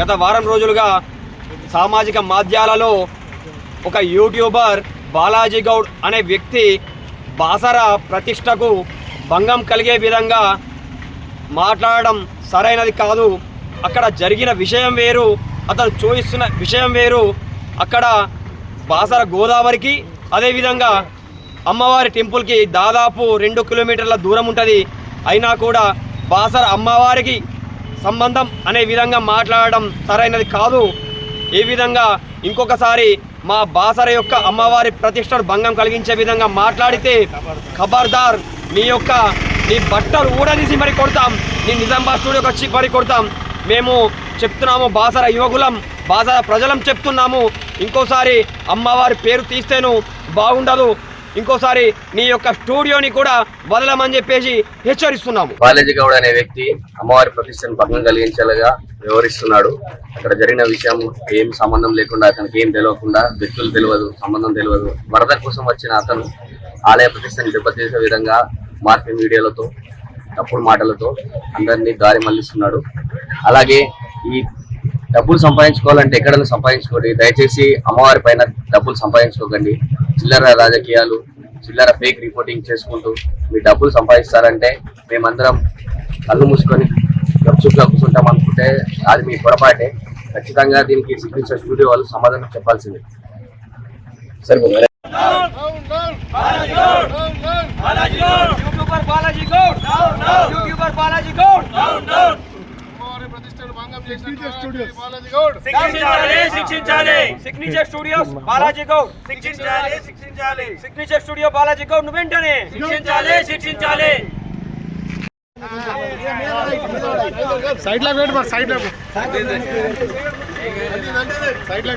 గత వారం రోజులుగా సామాజిక మాధ్యాలలో ఒక యూట్యూబర్ బాలాజీ గౌడ్ అనే వ్యక్తి బాసర ప్రతిష్టకు భంగం కలిగే విధంగా మాట్లాడడం సరైనది కాదు. అక్కడ జరిగిన విషయం వేరు, అతను చూపిస్తున్న విషయం వేరు. అక్కడ బాసర గోదావరికి అదేవిధంగా అమ్మవారి టెంపుల్కి దాదాపు 2 కిలోమీటర్ల దూరం ఉంటుంది. అయినా కూడా బాసర అమ్మవారికి సంబంధం అనే విధంగా మాట్లాడడం సరైనది కాదు. ఏ విధంగా ఇంకొకసారి మా బాసర యొక్క అమ్మవారి ప్రతిష్టను భంగం కలిగించే విధంగా మాట్లాడితే ఖబర్దార్, నీ బట్టలు ఊడదీసి మరి కొడతాం, నీ నిజామాబాద్ స్టూడియోకి వచ్చి మరి కొడతాం. మేము చెప్తున్నాము, బాసర యువకులం, బాసర ప్రజలం చెప్తున్నాము. ఇంకోసారి అమ్మవారి పేరు తీస్తేను బాగుండదు. ఇంకోసారి నీ యొక్క స్టూడియోని కూడా వదలమని చెప్పేసి హెచ్చరిస్తున్నాము. బాలాజీ గౌడ్ అనే వ్యక్తి అమ్మవారి ప్రతిష్టను భంగం కలిగించేలాగా వ్యవహరిస్తున్నాడు. అక్కడ జరిగిన విషయం ఏం సంబంధం లేకుండా, అతనికి ఏం తెలియకుండా, వ్యక్తులు తెలియదు, సంబంధం తెలియదు, వరద కోసం వచ్చిన అతను ఆలయ ప్రతిష్టను దెబ్బతీసే విధంగా మార్పింగ్ వీడియోలతో, తప్పుడు మాటలతో అందరినీ దారి మళ్లిస్తున్నాడు. అలాగే ఈ డబ్బులు సంపాదించుకోవాలంటే ఎక్కడైనా సంపాదించుకోండి, దయచేసి అమ్మవారి పైన డబ్బులు సంపాదించుకోకండి. చిల్లర రాజకీయాలు, చిల్లర ఫేక్ రిపోర్టింగ్ చేసుకుంటూ మీ డబ్బులు సంపాదిస్తారంటే మేమందరం కళ్ళు మూసుకొని గప్చుప్గా కూర్చుంటాం అనుకుంటే అది మీ పొరపాటే. ఖచ్చితంగా దీనికి సిగ్నేచర్ స్టూడియో వాళ్ళు సమాధానం చెప్పాల్సిందే. సరే signature studios Balaji Goud, signature studio Balaji Goud ను వెంటనే శిక్షించాలి. సైడ్ లా వెయిట్ మరి సైడ్ లా సైడ్ లా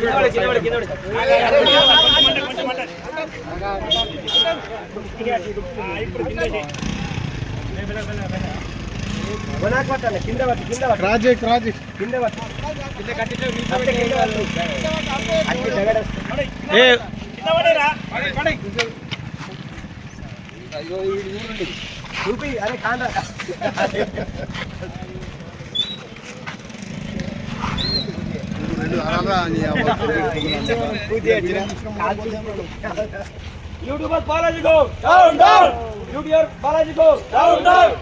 YouTuber Balaji Goud down down, YouTuber Balaji Goud down down.